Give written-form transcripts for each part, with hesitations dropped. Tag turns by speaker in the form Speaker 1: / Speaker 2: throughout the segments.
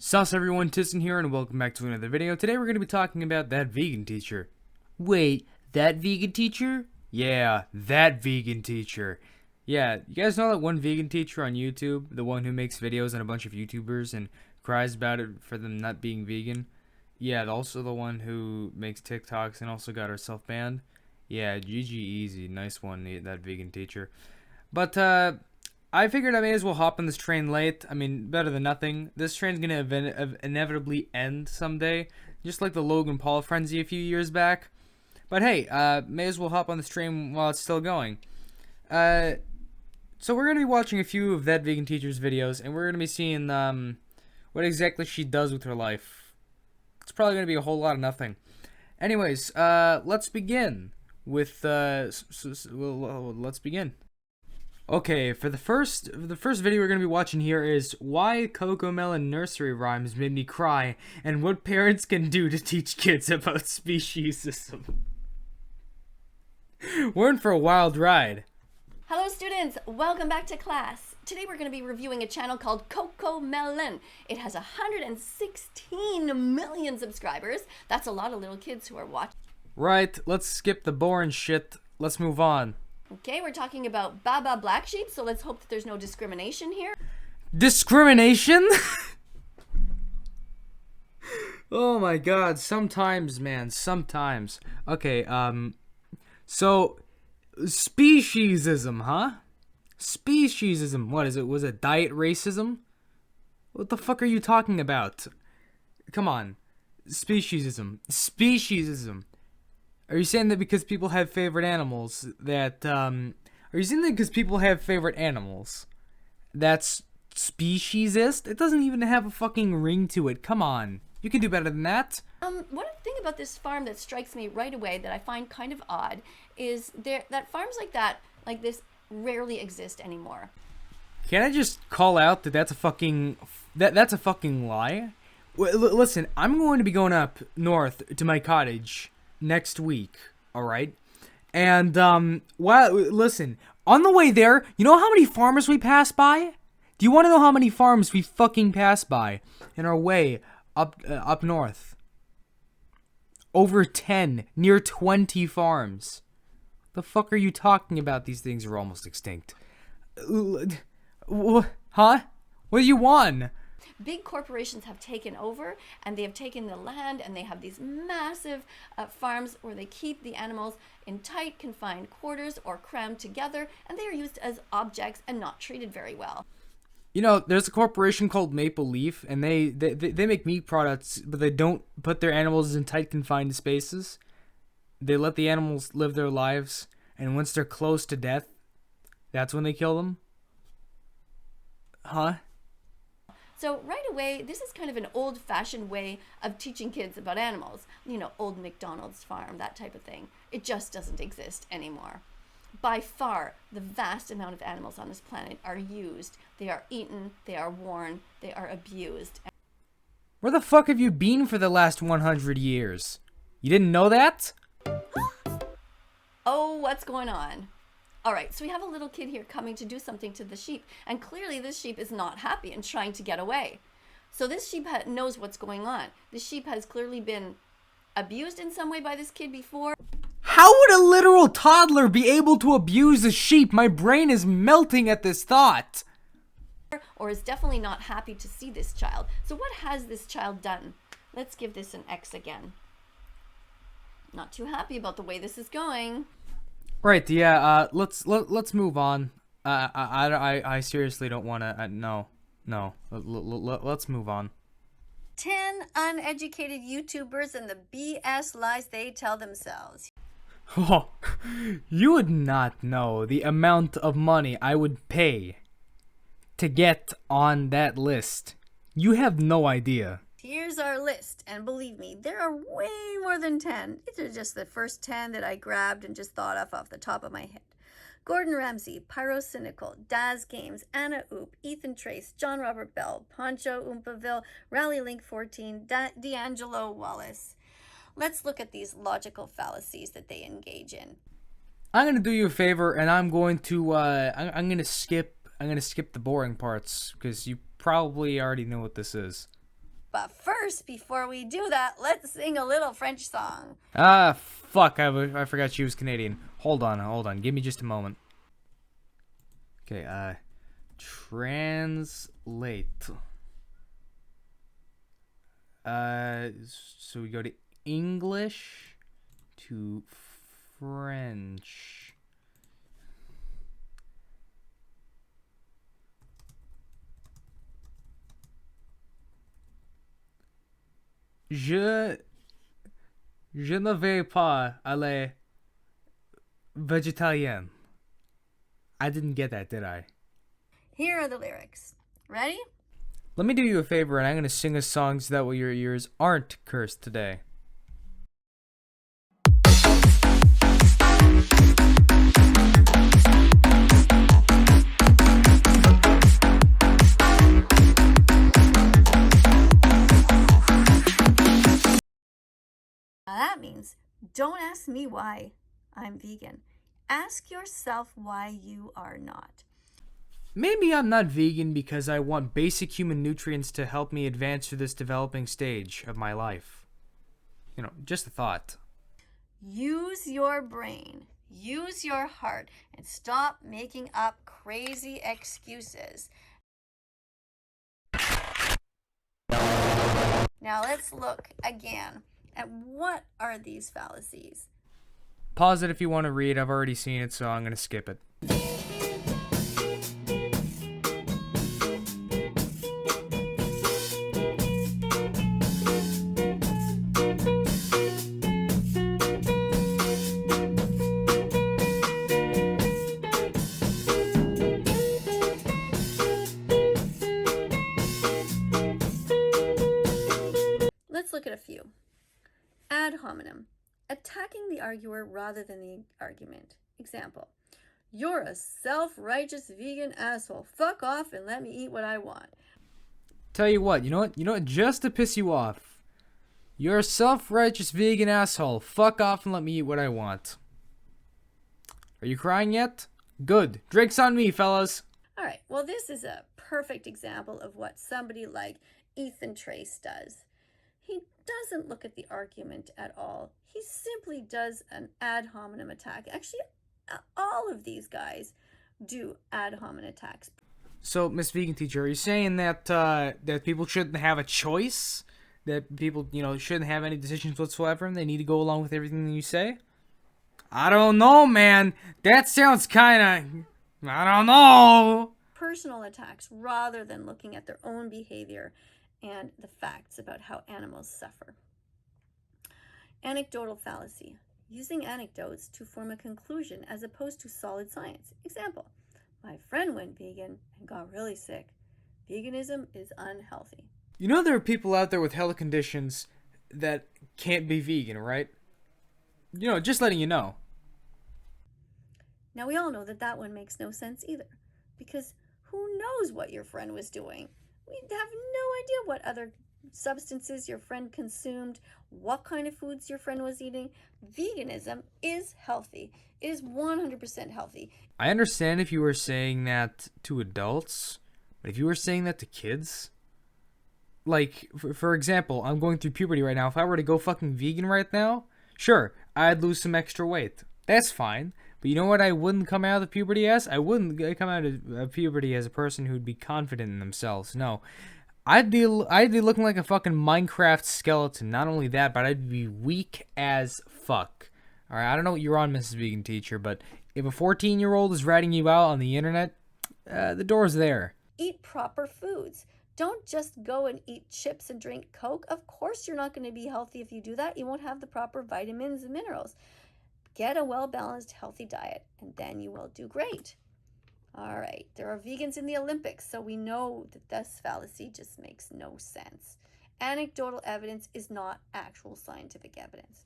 Speaker 1: Sus everyone, Tistan here, and welcome back to another video. Today we're going to be talking about That Vegan Teacher. Wait, That Vegan Teacher? Yeah, That Vegan Teacher. Yeah, you guys know that one vegan teacher on YouTube? The one who makes videos on a bunch of YouTubers and cries about it for them not being vegan? Yeah, also the one who makes TikToks and also got herself banned? Yeah, GG easy. Nice one, That Vegan Teacher. But, I figured I may as well hop on this train late. I mean, better than nothing. This train's gonna inevitably end someday, just like the Logan Paul frenzy a few years back. But hey, may as well hop on this train while it's still going. So we're gonna be watching a few of That Vegan Teacher's videos, and we're gonna be seeing what exactly she does with her life. It's probably gonna be a whole lot of nothing. Anyways, let's begin with let's begin. Okay, for the first video we're going to be watching here is why Cocomelon nursery rhymes made me cry and what parents can do to teach kids about speciesism. We're in for a wild ride.
Speaker 2: Hello students, welcome back to class. Today we're going to be reviewing a channel called Cocomelon. It has 116 million subscribers. That's a lot of little kids who are watching.
Speaker 1: Right, let's skip the boring shit. Let's move on.
Speaker 2: Okay, we're talking about Baba Black Sheep, so let's hope that there's no discrimination here.
Speaker 1: Discrimination? Oh my god, sometimes, man, sometimes. Okay, so, speciesism, huh? Speciesism, what is it? Was it diet racism? What the fuck are you talking about? Come on. Speciesism. Speciesism. Are you saying that because people have favorite animals that, are you saying that because people have favorite animals that's speciesist? It doesn't even have a fucking ring to it. Come on. You can do better than that.
Speaker 2: One thing about this farm that strikes me right away that I find kind of odd is that farms like this rarely exist anymore.
Speaker 1: Can I just call out that that's a fucking, that's a fucking lie? Listen, I'm going to be going up north to my cottage next week, alright? And, listen, on the way there, you know how many farmers we pass by? Do you want to know how many farms we fucking pass by in our way up north? Over 10, near 20 farms. The fuck are you talking about? These things are almost extinct. Huh? What do you want?
Speaker 2: Big corporations have taken over and they have taken the land and they have these massive farms where they keep the animals in tight confined quarters or crammed together, and they are used as objects and not treated very well.
Speaker 1: You know, there's a corporation called Maple Leaf, and they make meat products, but they don't put their animals in tight confined spaces. They let the animals live their lives, and once they're close to death, that's when they kill them. Huh?
Speaker 2: So right away, this is kind of an old-fashioned way of teaching kids about animals. You know, old McDonald's farm, that type of thing. It just doesn't exist anymore. By far, the vast amount of animals on this planet are used. They are eaten, they are worn, they are abused.
Speaker 1: Where the fuck have you been for the last 100 years? You didn't know that?
Speaker 2: Oh, what's going on? All right, so we have a little kid here coming to do something to the sheep, and clearly this sheep is not happy and trying to get away. So this sheep knows what's going on. The sheep has clearly been abused in some way by this kid before.
Speaker 1: How would a literal toddler be able to abuse a sheep? My brain is melting at this thought.
Speaker 2: Or is definitely not happy to see this child. So what has this child done? Let's give this an X again. Not too happy about the way this is going.
Speaker 1: Right, yeah, let's move on. I seriously don't want to, no. Let's move on.
Speaker 2: 10 uneducated YouTubers and the BS lies they tell themselves.
Speaker 1: Oh, you would not know the amount of money I would pay to get on that list. You have no idea.
Speaker 2: Here's our list, and believe me, there are way more than 10. These are just the first 10 that I grabbed and just thought of off the top of my head. Gordon Ramsay, Pyrocynical, Daz Games, Anna Oop, Ethan Trace, John Robert Bell, Poncho Oompaville, Rally Link 14, D'Angelo Wallace. Let's look at these logical fallacies that they engage in.
Speaker 1: I'm gonna do you a favor, and I'm going to I'm gonna skip the boring parts because you probably already know what this is.
Speaker 2: But first, before we do that, let's sing a little French song.
Speaker 1: Ah, fuck. I forgot she was Canadian. Hold on. Give me just a moment. Okay, translate. So we go to English to French. Je ne vais pas aller végétalien. I didn't get that, did I?
Speaker 2: Here are the lyrics. Ready?
Speaker 1: Let me do you a favor, and I'm going to sing a song so that way your ears aren't cursed today.
Speaker 2: Now that means don't ask me why I'm vegan. Ask yourself why you are not.
Speaker 1: Maybe I'm not vegan because I want basic human nutrients to help me advance through this developing stage of my life. You know, just a thought.
Speaker 2: Use your brain, use your heart, and stop making up crazy excuses. Now let's look again at what are these fallacies.
Speaker 1: Pause it if you want to read. I've already seen it, so I'm going to skip it.
Speaker 2: Let's look at a few. Ad hominem, attacking the arguer rather than the argument. Example, you're a self-righteous vegan asshole. Fuck off and let me eat what I want.
Speaker 1: Tell you what, just to piss you off. You're a self-righteous vegan asshole. Fuck off and let me eat what I want. Are you crying yet? Good. Drinks on me, fellas.
Speaker 2: All right, well, this is a perfect example of what somebody like Ethan Trace does. He doesn't look at the argument at all. He simply does an ad hominem attack. Actually, all of these guys do ad hominem attacks.
Speaker 1: So, Miss Vegan Teacher, are you saying that that people shouldn't have a choice? That people, shouldn't have any decisions whatsoever and they need to go along with everything that you say? I don't know, man. That sounds kind of... I don't know.
Speaker 2: Personal attacks rather than looking at their own behavior and the facts about how animals suffer. Anecdotal fallacy, using anecdotes to form a conclusion as opposed to solid science. Example, my friend went vegan and got really sick. Veganism is unhealthy.
Speaker 1: You know there are people out there with health conditions that can't be vegan, right? Just letting you know.
Speaker 2: Now we all know that one makes no sense either, because who knows what your friend was doing? We have no idea what other substances your friend consumed, what kind of foods your friend was eating. Veganism is healthy. It is 100% healthy.
Speaker 1: I understand if you were saying that to adults, but if you were saying that to kids, like, for example, I'm going through puberty right now. If I were to go fucking vegan right now, sure, I'd lose some extra weight. That's fine. But you know what I wouldn't come out of puberty as? I wouldn't come out of puberty as a person who'd be confident in themselves. No. I'd be looking like a fucking Minecraft skeleton. Not only that, but I'd be weak as fuck. Alright, I don't know what you're on, Mrs. Vegan Teacher, but if a 14-year-old is ratting you out on the internet, the door's there.
Speaker 2: Eat proper foods. Don't just go and eat chips and drink Coke. Of course you're not going to be healthy if you do that. You won't have the proper vitamins and minerals. Get a well-balanced, healthy diet, and then you will do great. All right, there are vegans in the Olympics, so we know that this fallacy just makes no sense. Anecdotal evidence is not actual scientific evidence.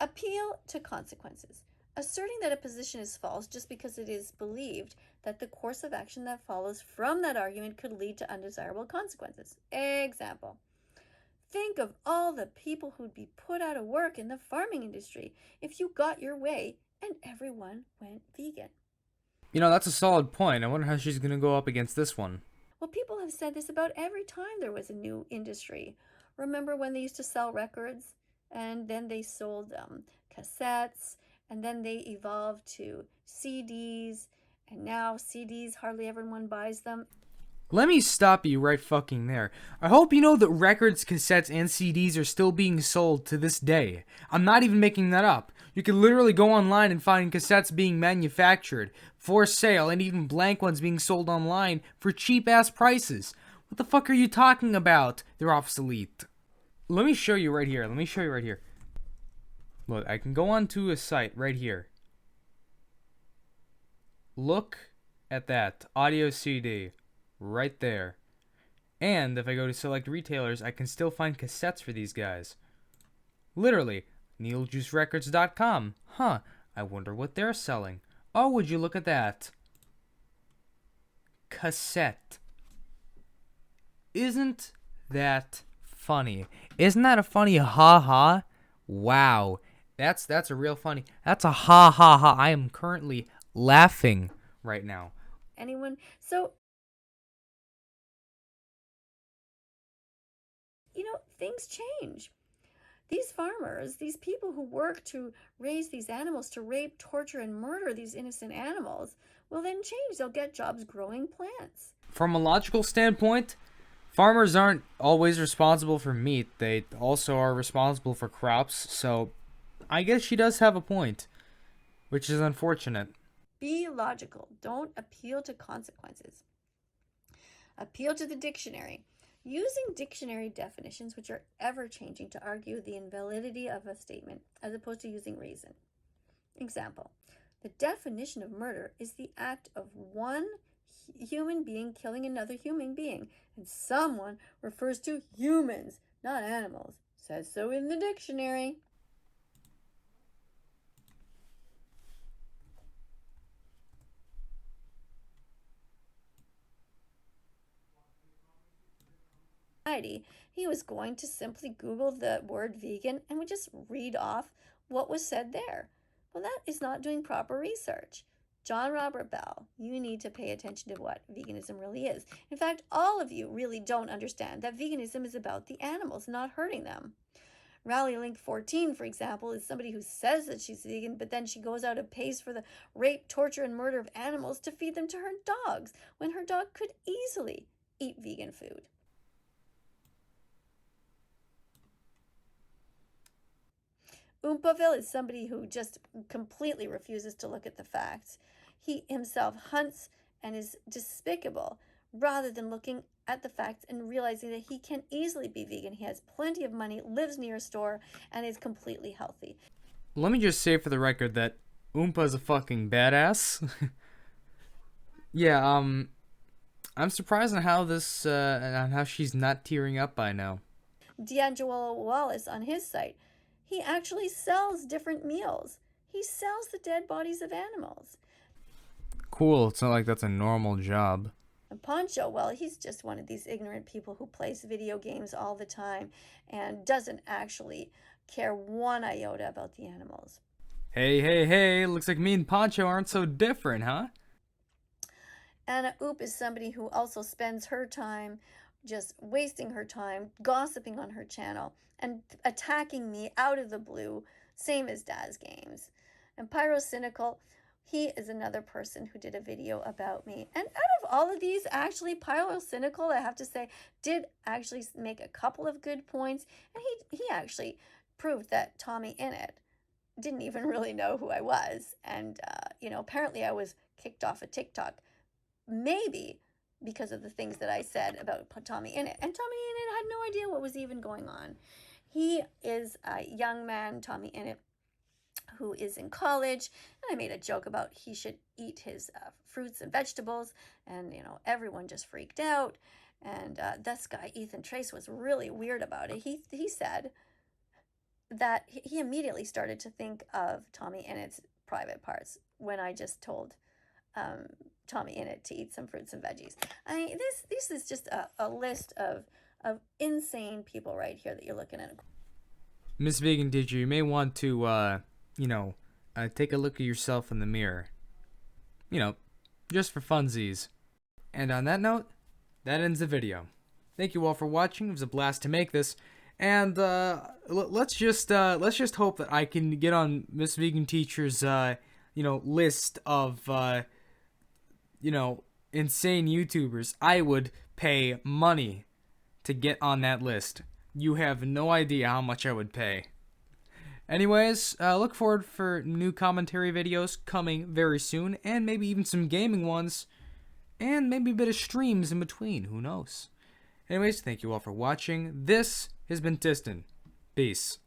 Speaker 2: Appeal to consequences. Asserting that a position is false just because it is believed that the course of action that follows from that argument could lead to undesirable consequences. Example. Think of all the people who'd be put out of work in the farming industry if you got your way and everyone went vegan.
Speaker 1: That's a solid point. I wonder how she's going to go up against this one.
Speaker 2: Well, people have said this about every time there was a new industry. Remember when they used to sell records and then they sold cassettes and then they evolved to CDs and now CDs hardly everyone buys them.
Speaker 1: Let me stop you right fucking there. I hope you know that records, cassettes, and CDs are still being sold to this day. I'm not even making that up. You can literally go online and find cassettes being manufactured for sale and even blank ones being sold online for cheap ass prices. What the fuck are you talking about? They're obsolete. Let me show you right here. Look, I can go onto a site right here. Look at that audio CD. Right there. And if I go to select retailers, I can still find cassettes for these guys. Literally, needlejuicerecords.com. Huh, I wonder what they're selling. Oh, would you look at that? Cassette. Isn't that funny? Isn't that a funny ha-ha? Wow. That's a real funny. That's a ha-ha-ha. I am currently laughing right now.
Speaker 2: Anyone? So things change. These farmers, these people who work to raise these animals, to rape, torture, and murder these innocent animals, will then change. They'll get jobs growing plants.
Speaker 1: From a logical standpoint, farmers aren't always responsible for meat. They also are responsible for crops, so I guess she does have a point, which is unfortunate.
Speaker 2: Be logical. Don't appeal to consequences. Appeal to the dictionary. Using dictionary definitions, which are ever-changing, to argue the invalidity of a statement, as opposed to using reason. Example, the definition of murder is the act of one human being killing another human being, and someone refers to humans, not animals. Says so in the dictionary. He was going to simply Google the word vegan and would just read off what was said there. Well, that is not doing proper research. John Robert Bell, you need to pay attention to what veganism really is. In fact, all of you really don't understand that veganism is about the animals, not hurting them. Rally Link 14, for example, is somebody who says that she's vegan, but then she goes out and pays for the rape, torture, and murder of animals to feed them to her dogs, when her dog could easily eat vegan food. Oompaville is somebody who just completely refuses to look at the facts. He himself hunts and is despicable rather than looking at the facts and realizing that he can easily be vegan. He has plenty of money, lives near a store, and is completely healthy.
Speaker 1: Let me just say for the record that Oompa's a fucking badass. Yeah, I'm surprised on how she's not tearing up by now.
Speaker 2: D'Angelo Wallace on his site, he actually sells different meals. He sells the dead bodies of animals.
Speaker 1: Cool, it's not like that's a normal job.
Speaker 2: And Poncho, well, he's just one of these ignorant people who plays video games all the time and doesn't actually care one iota about the animals.
Speaker 1: Hey, looks like me and Poncho aren't so different, huh?
Speaker 2: Anna Oop is somebody who also spends her time just wasting her time gossiping on her channel and attacking me out of the blue, same as Daz Games. And Pyrocynical, he is another person who did a video about me. And out of all of these, actually, Pyrocynical, I have to say, did actually make a couple of good points. And he actually proved that Tommy Innit didn't even really know who I was. And, apparently I was kicked off of TikTok. Maybe because of the things that I said about Tommy Innit. And Tommy Innit had no idea what was even going on. He is a young man, Tommy Innit, who is in college. And I made a joke about he should eat his fruits and vegetables. And, everyone just freaked out. And this guy, Ethan Trace, was really weird about it. He said that he immediately started to think of Tommy Innit's private parts when I just told Tommy Innit to eat some fruits and veggies. I mean, this is just a list of insane people right here that you're looking at.
Speaker 1: Miss Vegan Teacher, you may want to, take a look at yourself in the mirror. Just for funsies. And on that note, that ends the video. Thank you all for watching. It was a blast to make this. And let's just hope that I can get on Miss Vegan Teacher's list of insane YouTubers. I would pay money to get on that list. You have no idea how much I would pay. Anyways, look forward for new commentary videos coming very soon, and maybe even some gaming ones, and maybe a bit of streams in between. Who knows? Anyways, thank you all for watching. This has been Tistan. Peace.